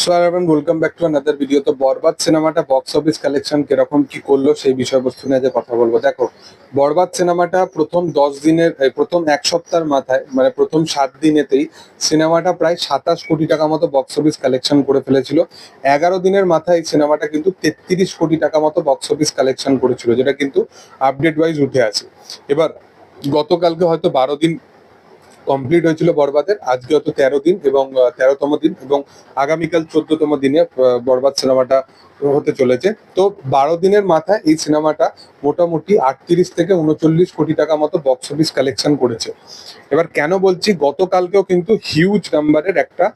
So everyone, welcome back to another video. তো বরবাদ সিনেমাটা box office collection কিরকম কি করলো সেই বিষয়বস্তু নিয়ে যে কথা বলবো। দেখো, বরবাদ সিনেমাটা প্রথম 10 দিনের প্রথম এক সপ্তাহের মাথায় মানে প্রথম 7 দিনেতেই সিনেমাটা প্রায় 27 কোটি টাকা মতো বক্স অফিস কালেকশন করে ফেলেছিল। 11 দিনের মাথায় সিনেমাটা কিন্তু 33 কোটি টাকা মতো বক্স অফিস কালেকশন করেছিল, যেটা কিন্তু আপডেট ওয়াইজ উঠে আছে। এবার গতকালকে হয়তো 12 দিন কমপ্লিট হয়েছিল বরবাদের, আজকে হয়তো 13 দিন এবং 13তম দিন, এবং আগামীকাল 14তম দিনে বরবাদ সিনেমাটা হতে চলেছে। তো 12 দিনের মাথায় এই সিনেমাটা মোটামুটি 38 থেকে 39 কোটি টাকা মতো বক্স অফিস কালেকশন করেছে। এবার কেন বলছি, গতকালকেও কিন্তু হিউজ নাম্বারের একটা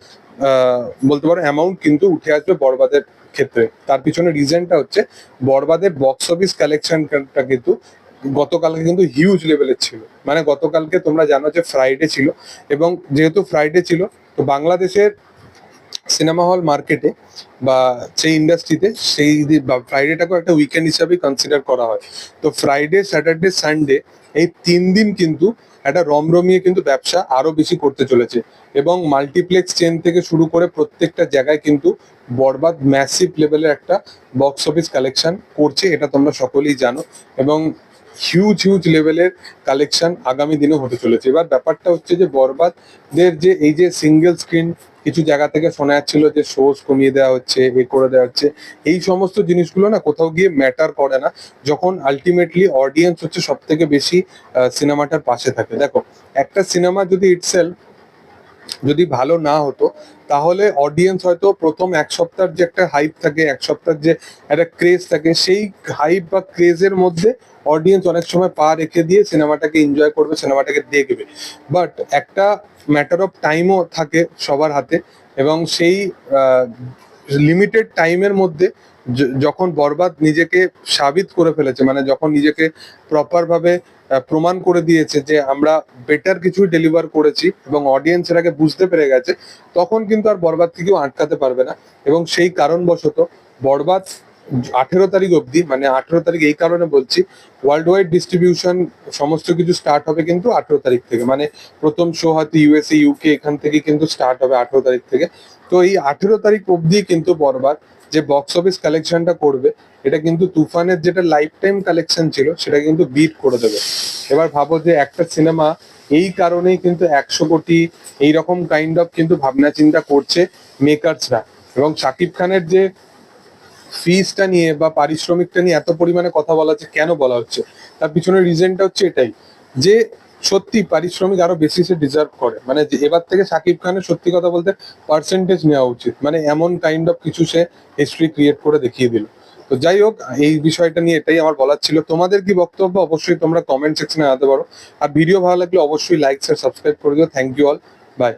বলতে পারো অ্যামাউন্ট কিন্তু উঠে আসবে বরবাদের ক্ষেত্রে। তার পিছনে রিজনটা হচ্ছে বরবাদের বক্স অফিস কালেকশনটা কিন্তু গতকালকে কিন্তু হিউজ লেভেলের ছিল। মানে গতকালকে তোমরা জানো যে ফ্রাইডে ছিল, এবং যেহেতু ফ্রাইডে ছিল তো বাংলাদেশের সিনেমা হল মার্কেটে বা সেই ইন্ডাস্ট্রিতে সেই ফ্রাইডেটাকেও একটা উইকেন্ড হিসাবে কনসিডার করা হয়। তো ফ্রাইডে, স্যাটারডে, সানডে এই 3 দিন কিন্তু একটা রমরমিয়ে কিন্তু ব্যবসা আরো বেশি করতে চলেছে, এবং মাল্টিপ্লেক্স চেন থেকে শুরু করে প্রত্যেকটা জায়গায় কিন্তু বরবাদ ম্যাসিভ লেভেলের একটা বক্স অফিস কালেকশন করছে, এটা তোমরা সকলেই জানো। এবং হিউজ হিউজ লেভেলের কালেকশন আগামী দিনে হতে চলেছে। এবার ব্যাপারটা হচ্ছে যে বরবাদের যে এই যে সিঙ্গেল স্ক্রিন, কিছু জায়গা থেকে শোনা যাচ্ছিল যে শোজ কমিয়ে দেওয়া হচ্ছে, এ করে দেওয়া হচ্ছে, এই সমস্ত জিনিসগুলো না কোথাও গিয়ে ম্যাটার করে না, যখন আলটিমেটলি অডিয়েন্স হচ্ছে সব থেকে বেশি সিনেমাটার পাশে থাকে। দেখো, একটা সিনেমা যদি ইটসেলফ যদি ভালো না হতো, তাহলে অডিয়েন্স হয়তো প্রথম এক সপ্তাহের যে একটা হাইপ থাকে, এক সপ্তাহের যে একটা ক্রেজ থাকে, সেই হাইপ বা ক্রেজের মধ্যে অডিয়েন্স অনেক সময় পা রেখে দিয়ে সিনেমাটাকে এনজয় করবে, সিনেমাটাকে দেখবে। বাট একটা ম্যাটার অফ টাইমও থাকে সবার হাতে, এবং সেই লিমিটেড টাইমের মধ্যে যখন বরবাদ নিজেকে সাবিত করে ফেলেছে, মানে যখন নিজেকে প্রপার ভাবে প্রমাণ করে দিয়েছে যে আমরা বেটার কিছু ডেলিভার করেছি এবং অডিয়েন্স এর আগে বুঝতে পেরে গেছে, তখন কিন্তু আর বরবাদকে কেউ আটকাতে পারবে না। এবং সেই কারণবশত বরবাদ 18 তারিখ অবধি, মানে 18 তারিখ এই কারণে বলছি, ওয়ার্ল্ড ওয়াইড ডিস্ট্রিবিউশন সমস্ত কিছু স্টার্ট হবে কিন্তু 18 তারিখ থেকে। মানে প্রথম শো হয়তো ইউএসএ, ইউকে এখান থেকে কিন্তু স্টার্ট হবে 18 তারিখ থেকে। তো এই 18 তারিখ অবধি কিন্তু বরবাদ যে বক্স অফিস কালেকশনটা করবে, এটা কিন্তু তুফানের যেটা লাইফ টাইম কালেকশন ছিল সেটা কিন্তু বিট করে দেবে। এবার ভাবো যে একটা সিনেমা এই কারণেই কিন্তু 100 কোটি এইরকম কাইন্ড অফ কিন্তু ভাবনা চিন্তা করছে মেকার্সরা। এবং শাকিব খানের যে ফিজটা নিয়ে বা পারিশ্রমিকটা নিয়ে এত পরিমাণে কথা বলা হচ্ছে, কেন বলা হচ্ছে, তার পিছনে রিজনটা হচ্ছে এটাই যে সত্যি পারিশ্রমিক আরো বেশি সে ডিজার্ভ করে। মানে যে এবার থেকে শাকিব খানের সত্যি কথা বলতে পার্সেন্টেজ নেওয়া উচিত, মানে এমন কাইন্ড অফ কিছু সে হিস্ট্রি ক্রিয়েট করে দেখিয়ে দিল। তো যাই হোক, এই বিষয়টা নিয়ে এটাই আমার বলার ছিল। তোমাদের কি বক্তব্য অবশ্যই তোমরা কমেন্ট সেকশনে জানাতে পারো। আর ভিডিও ভালো লাগলে অবশ্যই লাইক শেয়ার সাবস্ক্রাইব করে দিও। Thank you all, by.